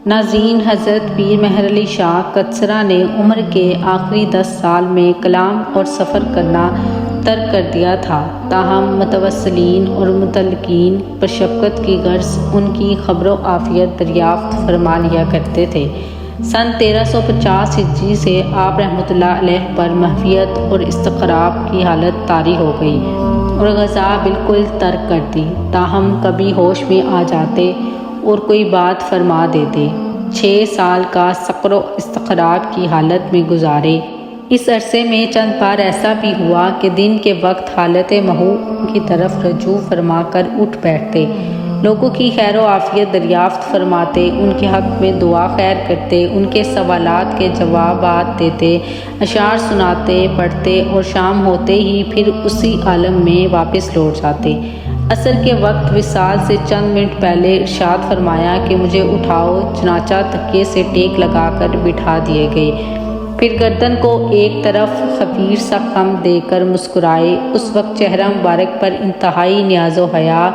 ناظرین، حضرت پیر مہر علی شاہ قدسرہ نے عمر کے آخری 10 سال میں کلام اور سفر کرنا ترک کر دیا تھا، تاہم متوسلین اور متعلقین پر شفقت کی غرض ان کی خبر و عافیت دریافت فرما لیا کرتے تھے۔ سن 1350 ہجری سے آپ رحمۃ اللہ علیہ پر محویت اور استقراب کی حالت طاری ہو گئی اور غذا بالکل ترک کر دی، تاہم کبھی ہوش میں آ جاتے اور کوئی بات فرما دیتے۔ 6 سال کا سقر و استقرار کی حالت میں گزارے۔ اس عرصے میں چند بار ایسا بھی ہوا کہ دن کے وقت حالت محو کی طرف رجوع فرما کر اٹھ بیٹھتے، لوگوں کی خیر و عافیت دریافت فرماتے، ان کے حق میں دعا خیر کرتے، ان کے سوالات کے جوابات دیتے، اشعار سناتے پڑھتے اور شام ہوتے ہی پھر اسی عالم میں واپس لوٹ جاتے۔ عصر کے وقت وصال سے چند منٹ پہلے ارشاد فرمایا کہ مجھے اٹھاؤ، چنانچہ تکیے سے ٹیک لگا کر بٹھا دیے گئے، پھر گردن کو ایک طرف خفیف سا خم دے کر مسکرائے۔ اس وقت چہرہ مبارک پر انتہائی نیاز و حیا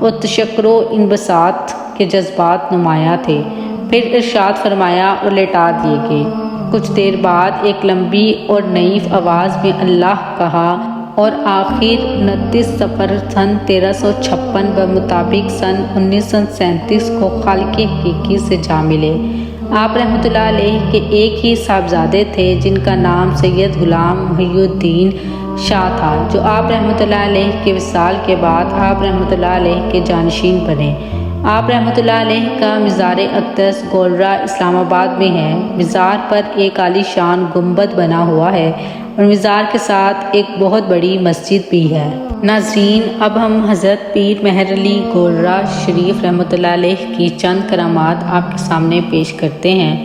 و تشکر و انبساط کے جذبات نمایاں تھے، پھر ارشاد فرمایا اور لٹا دیے گئے۔ کچھ دیر بعد ایک لمبی اور نحیف آواز میں اللہ کہا اور آخر 29 صفر سن 1356 بمطابق سن 1937 کو خالق حقیقی سے جا ملے۔ آپ رحمۃ اللہ علیہ کے ایک ہی صاحبزادے تھے جن کا نام سید غلام محی الدین شاہ تھا، جو آپ رحمۃ اللہ علیہ کے وصال کے بعد آپ رحمۃ اللہ علیہ کے جانشین بنے۔ آپ رحمۃ اللہ علیہ کا مزار اقدس گولرہ اسلام آباد میں ہے۔ مزار پر ایک عالی شان گنبد بنا ہوا ہے اور مزار کے ساتھ ایک بہت بڑی مسجد بھی ہے۔ ناظرین، اب ہم حضرت پیر مہر علی گولرہ شریف رحمۃ اللہ علیہ کی چند کرامات آپ کے سامنے پیش کرتے ہیں۔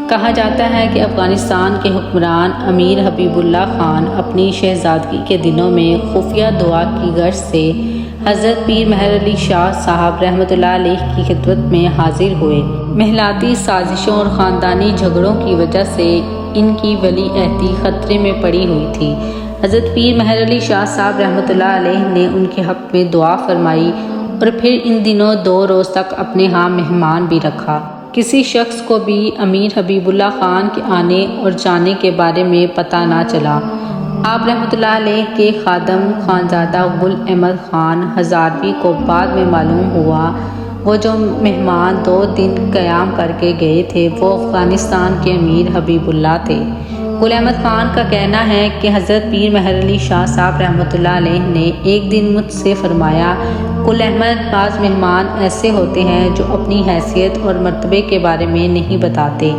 کہا جاتا ہے کہ افغانستان کے حکمران امیر حبیب اللہ خان اپنی شہزادگی کے دنوں میں خفیہ دعا کی غرض سے حضرت پیر مہر علی شاہ صاحب رحمۃ اللہ علیہ کی خدمت میں حاضر ہوئے۔ محلاتی سازشوں اور خاندانی جھگڑوں کی وجہ سے ان کی ولی عہدی خطرے میں پڑی ہوئی تھی۔ حضرت پیر مہر علی شاہ صاحب رحمۃ اللہ علیہ نے ان کے حق میں دعا فرمائی اور پھر ان دنوں 2 روز تک اپنے ہاں مہمان بھی رکھا۔ کسی شخص کو بھی امیر حبیب اللہ خان کے آنے اور جانے کے بارے میں پتہ نہ چلا۔ آپ رحمۃ اللہ علیہ کے خادم خانزادہ گل احمد خان ہزاروی کو بعد میں معلوم ہوا وہ جو مہمان 2 دن قیام کر کے گئے تھے وہ افغانستان کے امیر حبیب اللہ تھے۔ گل احمد خان کا کہنا ہے کہ حضرت پیر مہر علی شاہ صاحب رحمۃ اللہ علیہ نے ایک دن مجھ سے فرمایا، گل احمد، بعض مہمان ایسے ہوتے ہیں جو اپنی حیثیت اور مرتبے کے بارے میں نہیں بتاتے،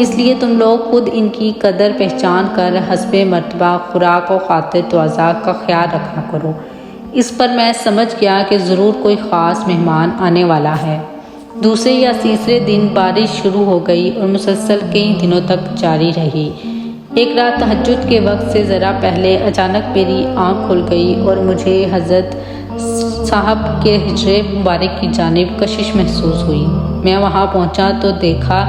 اس لیے تم لوگ خود ان کی قدر پہچان کر حسب مرتبہ خوراک و خاطر تواضع کا خیال رکھا کرو۔ اس پر میں سمجھ گیا کہ ضرور کوئی خاص مہمان آنے والا ہے۔ دوسرے یا تیسرے دن بارش شروع ہو گئی اور مسلسل کئی دنوں تک جاری رہی۔ ایک رات تہجد کے وقت سے ذرا پہلے اچانک میری آنکھ کھل گئی اور مجھے حضرت صاحب کے حجرے مبارک کی جانب کشش محسوس ہوئی۔ میں وہاں پہنچا تو دیکھا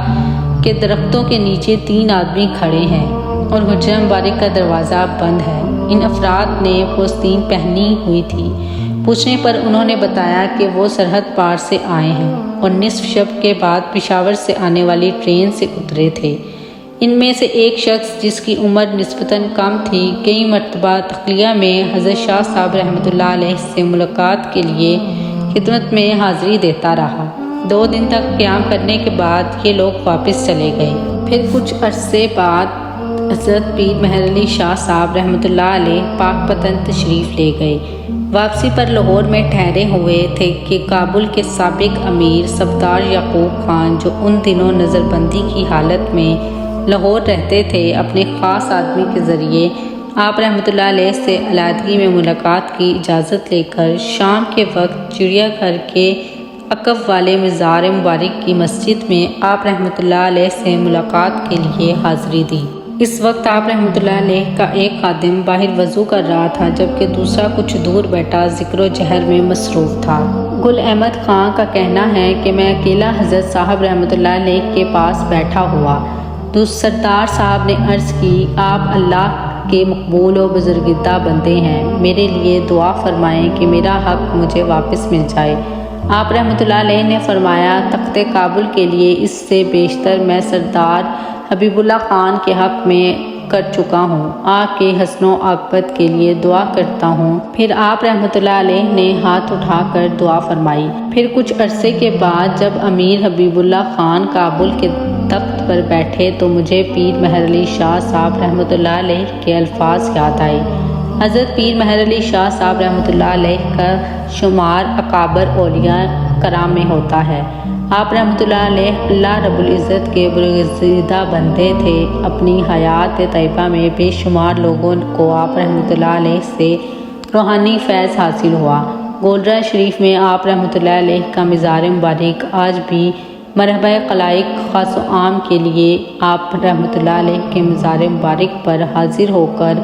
کہ درختوں کے نیچے 3 آدمی کھڑے ہیں اور حجرہ مبارک کا دروازہ بند ہے۔ ان افراد نے پوستین پہنی ہوئی تھی۔ پوچھنے پر انہوں نے بتایا کہ وہ سرحد پار سے آئے ہیں اور نصف شب کے بعد پشاور سے آنے والی ٹرین سے اترے تھے۔ ان میں سے ایک شخص جس کی عمر نسبتاً کم تھی، کئی مرتبہ تخلیہ میں حضرت شاہ صاحب رحمۃ اللہ علیہ سے ملاقات کے لیے خدمت میں حاضری دیتا رہا۔ 2 دن تک قیام کرنے کے بعد یہ لوگ واپس چلے گئے۔ پھر کچھ عرصے بعد حضرت پیر مہر علی شاہ صاحب رحمۃ اللہ علیہ پاک پتن تشریف لے گئے۔ واپسی پر لاہور میں ٹھہرے ہوئے تھے کہ کابل کے سابق امیر صفدر یعقوب خان، جو ان دنوں نظر بندی کی حالت میں لاہور رہتے تھے، اپنے خاص آدمی کے ذریعے آپ رحمۃ اللہ علیہ سے علیحدگی میں ملاقات کی اجازت لے کر شام کے وقت چڑیا گھر کے عقب والے مزار مبارک کی مسجد میں آپ رحمۃ اللہ علیہ سے ملاقات کے لیے حاضری دی۔ اس وقت آپ رحمۃ اللہ علیہ کا ایک خادم باہر وضو کر رہا تھا، جبکہ دوسرا کچھ دور بیٹھا ذکر و جہر میں مصروف تھا۔ گل احمد خان کا کہنا ہے کہ میں اکیلا حضرت صاحب رحمۃ اللہ علیہ کے پاس بیٹھا ہوا۔ سردار صاحب نے عرض کی، آپ اللہ کے مقبول و بزرگیدہ بندے ہیں، میرے لیے دعا فرمائیں کہ میرا حق مجھے واپس مل جائے۔ آپ رحمۃ اللہ علیہ نے فرمایا تخت کابل کے لیے اس سے بیشتر میں سردار حبیب اللہ خان کے حق میں کر چکا ہوں، آپ کے حسن و عاقبت کے لیے دعا کرتا ہوں۔ پھر آپ رحمۃ اللہ علیہ نے ہاتھ اٹھا کر دعا فرمائی۔ پھر کچھ عرصے کے بعد جب امیر حبیب اللہ خان کابل کے تخت پر بیٹھے تو مجھے پیر مہر علی شاہ صاحب رحمۃ اللہ علیہ کے الفاظ یاد آئے۔ حضرت پیر مہر علی شاہ صاحب رحمۃ اللہ علیہ کا شمار اکابر اولیاء کرام میں ہوتا ہے۔ آپ رحمۃ اللہ علیہ اللہ رب العزت کے برگزیدہ بندے تھے۔ اپنی حیات طیبہ میں بے شمار لوگوں کو آپ رحمۃ اللہ علیہ سے روحانی فیض حاصل ہوا۔ گولڈرا شریف میں آپ رحمۃ اللہ علیہ کا مزار مبارک آج بھی مرحبا خلائق خاص و عام کے لیے آپ رحمۃ اللہ علیہ کے مزار مبارک پر حاضر ہو کر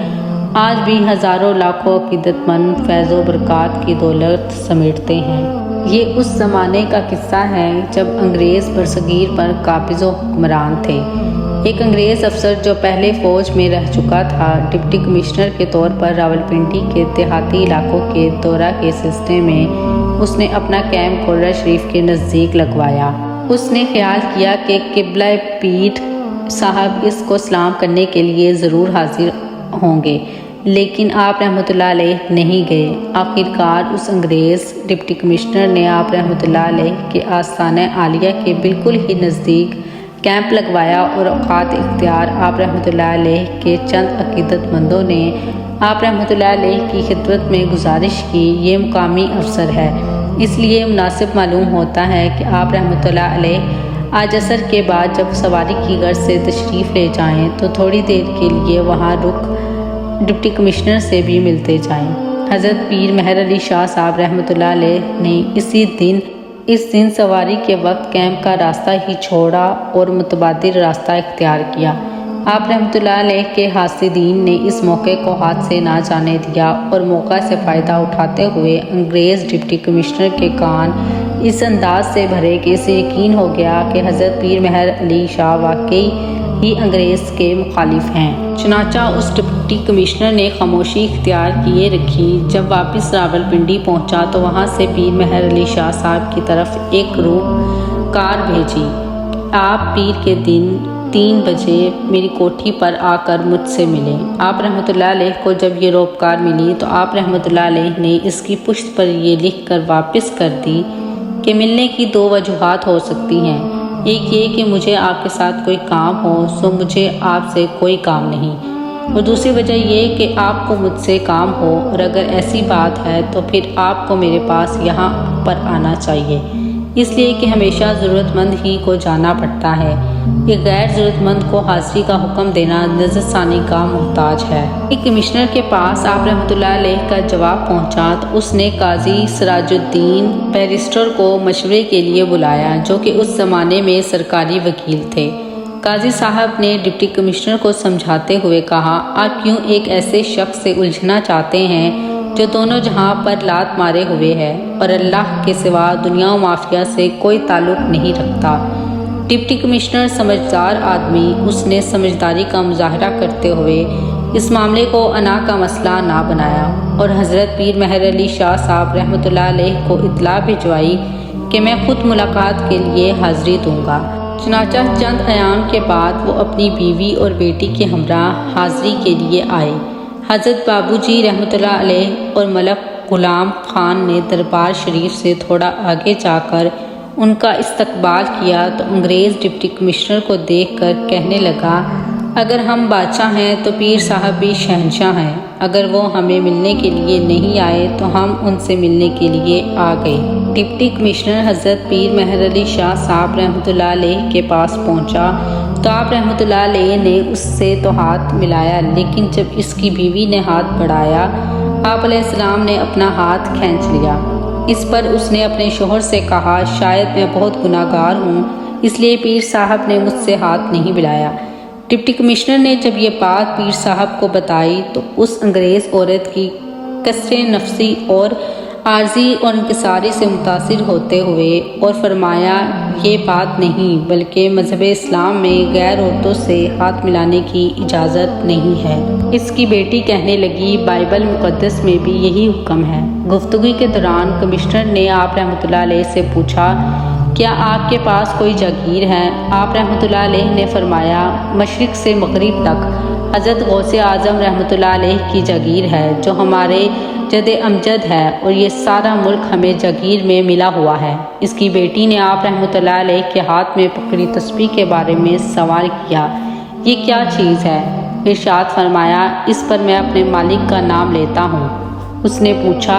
آج بھی ہزاروں لاکھوں عقیدت مند فیض و برکات کی دولت سمیٹتے ہیں۔ یہ اس زمانے کا قصہ ہے جب انگریز برصغیر پر قابض و حکمران تھے۔ ایک انگریز افسر جو پہلے فوج میں رہ چکا تھا، ڈپٹی کمشنر کے طور پر راولپنڈی کے دیہاتی علاقوں کے دورہ کے سلسلے میں اس نے اپنا کیمپ گولڈرا شریف کے نزدیک لگوایا۔ اس نے خیال کیا کہ قبلہ پیر صاحب اس کو سلام کرنے کے لیے ضرور حاضر ہوں گے، لیکن آپ رحمۃ اللہ علیہ نہیں گئے۔ آخرکار اس انگریز ڈپٹی کمشنر نے آپ رحمۃ اللہ علیہ کے آستانہ عالیہ کے بالکل ہی نزدیک کیمپ لگوایا اور اوقات اختیار آپ رحمۃ اللہ علیہ کے چند عقیدت مندوں نے آپ رحمۃ اللہ علیہ کی خدمت میں گزارش کی۔ یہ مقامی افسر ہے، اس لیے مناسب معلوم ہوتا ہے کہ آپ رحمۃ اللہ علیہ آج عصر کے بعد جب سواری کی غرض سے تشریف لے جائیں تو تھوڑی دیر کے لیے وہاں رک ڈپٹی کمشنر سے بھی ملتے جائیں۔ حضرت پیر مہر علی شاہ صاحب رحمۃ اللہ علیہ نے اس دن سواری کے وقت کیمپ کا راستہ ہی چھوڑا اور متبادل راستہ اختیار کیا۔ آپ رحمۃ اللہ علیہ کے حاسدین نے اس موقع کو ہاتھ سے نہ جانے دیا اور موقع سے فائدہ اٹھاتے ہوئے انگریز ڈپٹی کمشنر کے کان اس انداز سے بھرے کہ اسے یقین ہو گیا کہ حضرت پیر مہر علی شاہ واقعی ہی انگریز کے مخالف ہیں۔ چنانچہ اس ڈپٹی کمشنر نے خاموشی اختیار کیے رکھی۔ جب واپس راولپنڈی پہنچا تو وہاں سے پیر مہر علی شاہ صاحب کی طرف ایک روپ کار بھیجی۔ آپ پیر کے دن 3 بجے میری کوٹھی پر آ کر مجھ سے ملے۔ آپ رحمۃ اللہ علیہ کو جب یہ روپکار ملی تو آپ رحمۃ اللہ علیہ نے اس کی پشت پر یہ لکھ کر واپس کر دی کہ ملنے کی 2 وجوہات ہو سکتی ہیں، ایک یہ کہ مجھے آپ کے ساتھ کوئی کام ہو سو مجھے آپ سے کوئی کام نہیں، اور دوسری وجہ یہ کہ آپ کو مجھ سے کام ہو، اور اگر ایسی بات ہے تو پھر آپ کو میرے پاس یہاں پر آنا چاہیے، اس لیے کہ ہمیشہ ضرورت مند ہی کو جانا پڑتا ہے، ایک غیر ضرورت مند کو حاضری کا حکم دینا نظر ثانی کا محتاج ہے۔ ایک کمشنر کے پاس آپ رحمۃ اللہ علیہ کا جواب پہنچا تو اس نے قاضی سراج الدین بیرسٹر کو مشورے کے لیے بلایا، جو کہ اس زمانے میں سرکاری وکیل تھے۔ قاضی صاحب نے ڈپٹی کمشنر کو سمجھاتے ہوئے کہا، آپ کیوں ایک ایسے شخص سے الجھنا چاہتے ہیں جو دونوں جہاں پر لات مارے ہوئے ہے اور اللہ کے سوا دنیا و مافیا سے کوئی تعلق نہیں رکھتا۔ ڈپٹی کمشنر سمجھدار آدمی، اس نے سمجھداری کا مظاہرہ کرتے ہوئے اس معاملے کو انا کا مسئلہ نہ بنایا اور حضرت پیر مہر علی شاہ صاحب رحمۃ اللہ علیہ کو اطلاع بھجوائی کہ میں خود ملاقات کے لیے حاضری دوں گا۔ چنانچہ چند ایام کے بعد وہ اپنی بیوی اور بیٹی کے ہمراہ حاضری کے لیے آئے۔ حضرت بابو جی رحمۃ اللہ علیہ اور ملک غلام خان نے دربار شریف سے تھوڑا آگے جا کر ان کا استقبال کیا تو انگریز ڈپٹی کمشنر کو دیکھ کر کہنے لگا، اگر ہم بادشاہ ہیں تو پیر صاحب بھی شہنشاہ ہیں، اگر وہ ہمیں ملنے کے لیے نہیں آئے تو ہم ان سے ملنے کے لیے آ گئے۔ ڈپٹی کمشنر حضرت پیر مہر علی شاہ صاحب رحمۃ اللہ علیہ کے پاس پہنچا تو آپ رحمۃ اللہ علیہ نے اس سے تو ہاتھ ملایا، لیکن جب اس کی بیوی نے ہاتھ بڑھایا آپ علیہ السلام نے اپنا ہاتھ کھینچ لیا۔ اس پر اس نے اپنے شوہر سے کہا، شاید میں بہت گناہ گار ہوں، اس لیے پیر صاحب نے مجھ سے ہاتھ نہیں ملایا۔ ڈپٹی کمشنر نے جب یہ بات پیر صاحب کو بتائی تو اس انگریز عورت کی کسر نفسی اور عارضی اور انکساری سے متاثر ہوتے ہوئے اور فرمایا یہ بات نہیں بلکہ مذہب اسلام میں غیر عورتوں سے ہاتھ ملانے کی اجازت نہیں ہے۔ اس کی بیٹی کہنے لگی بائبل مقدس میں بھی یہی حکم ہے۔ گفتگو کے دوران کمشنر نے آپ رحمۃ اللہ علیہ سے پوچھا کیا آپ کے پاس کوئی جاگیر ہے؟ آپ رحمۃ اللہ علیہ نے فرمایا مشرق سے مغرب تک حضرت غوث اعظم رحمۃ اللہ علیہ کی جاگیر ہے جو ہمارے جد امجد ہے اور یہ سارا ملک ہمیں جاگیر میں ملا ہوا ہے۔ اس کی بیٹی نے آپ رحمۃ اللہ علیہ کے ہاتھ میں پکڑی تسبیح کے بارے میں سوال کیا یہ کیا چیز ہے؟ ارشاد فرمایا اس پر میں اپنے مالک کا نام لیتا ہوں۔ اس نے پوچھا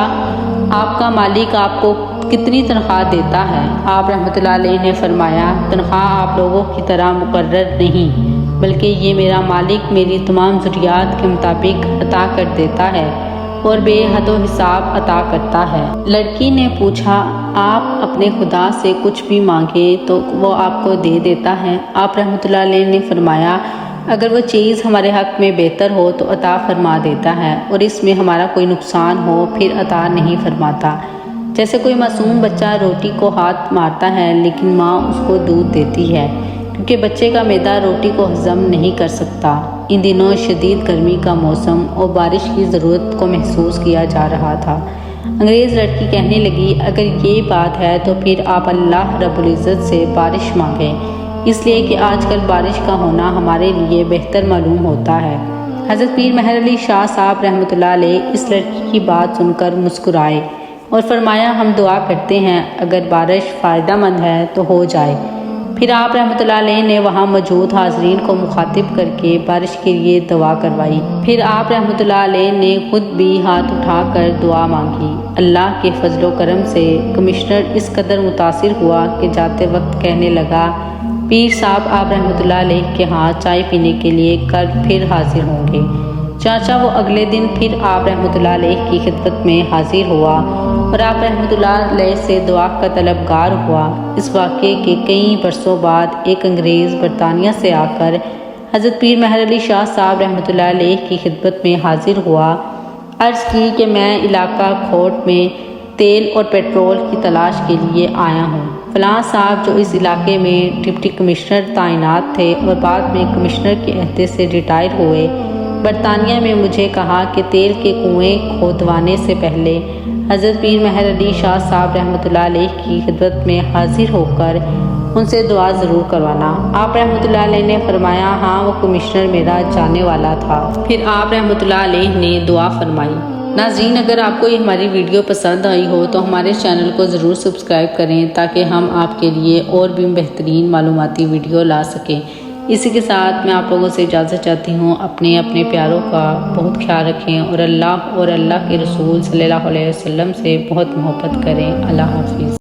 آپ کا مالک آپ کو کتنی تنخواہ دیتا ہے؟ آپ رحمۃ اللہ علیہ نے فرمایا تنخواہ آپ لوگوں کی طرح مقرر نہیں بلکہ یہ میرا مالک میری تمام ضروریات کے مطابق عطا کر دیتا ہے اور بے حد و حساب عطا کرتا ہے۔ لڑکی نے پوچھا آپ اپنے خدا سے کچھ بھی مانگے تو وہ آپ کو دے دیتا ہے؟ آپ رحمۃ اللہ علیہ نے فرمایا اگر وہ چیز ہمارے حق میں بہتر ہو تو عطا فرما دیتا ہے اور اس میں ہمارا کوئی نقصان ہو پھر عطا نہیں فرماتا۔ جیسے کوئی معصوم بچہ روٹی کو ہاتھ مارتا ہے لیکن ماں اس کو دودھ دیتی ہے کیونکہ بچے کا معدہ روٹی کو ہضم نہیں کر سکتا۔ ان دنوں شدید گرمی کا موسم اور بارش کی ضرورت کو محسوس کیا جا رہا تھا۔ انگریز لڑکی کہنے لگی اگر یہ بات ہے تو پھر آپ اللہ رب العزت سے بارش مانگیں اس لیے کہ آج کل بارش کا ہونا ہمارے لیے بہتر معلوم ہوتا ہے۔ حضرت پیر مہر علی شاہ صاحب رحمۃ اللہ علیہ اس لڑکی کی بات سن کر مسکرائے اور فرمایا ہم دعا کرتے ہیں اگر بارش فائدہ مند ہے تو ہو جائے۔ پھر آپ رحمۃ اللہ علیہ نے وہاں موجود حاضرین کو مخاطب کر کے بارش کے لیے دعا کروائی۔ پھر آپ رحمۃ اللہ علیہ نے خود بھی ہاتھ اٹھا کر دعا مانگی۔ اللہ کے فضل و کرم سے کمشنر اس قدر متاثر ہوا کہ جاتے وقت کہنے لگا پیر صاحب آپ رحمۃ اللہ علیہ کے ہاں چائے پینے کے لیے کل پھر حاضر ہوں گے۔ چاچا وہ اگلے دن پھر آپ رحمۃ اللہ علیہ کی خدمت میں حاضر ہوا اور آپ رحمۃ اللہ علیہ سے دعا کا طلبگار ہوا۔ اس واقعے کے کئی برسوں بعد ایک انگریز برطانیہ سے آ کر حضرت پیر مہر علی شاہ صاحب رحمۃ اللہ علیہ کی خدمت میں حاضر ہوا۔ عرض کی کہ میں علاقہ کھوٹ میں تیل اور پیٹرول کی تلاش کے لیے آیا ہوں۔ فلاں صاحب جو اس علاقے میں ڈپٹی کمشنر تعینات تھے اور بعد میں کمشنر کے عہدے سے ریٹائر ہوئے، برطانیہ میں مجھے کہا کہ تیل کے کنویں کھودوانے سے پہلے حضرت پیر مہر علی شاہ صاحب رحمۃ اللہ علیہ کی خدمت میں حاضر ہو کر ان سے دعا ضرور کروانا۔ آپ رحمۃ اللہ علیہ نے فرمایا ہاں وہ کمشنر میرا جانے والا تھا۔ پھر آپ رحمۃ اللہ علیہ نے دعا فرمائی۔ ناظرین اگر آپ کو یہ ہماری ویڈیو پسند آئی ہو تو ہمارے چینل کو ضرور سبسکرائب کریں تاکہ ہم آپ کے لیے اور بھی بہترین معلوماتی ویڈیو لا سکیں۔ اسی کے ساتھ میں آپ لوگوں سے اجازت چاہتی ہوں اپنے پیاروں کا بہت خیال رکھیں اور اللہ کے رسول صلی اللہ علیہ وسلم سے بہت محبت کریں۔ اللہ حافظ۔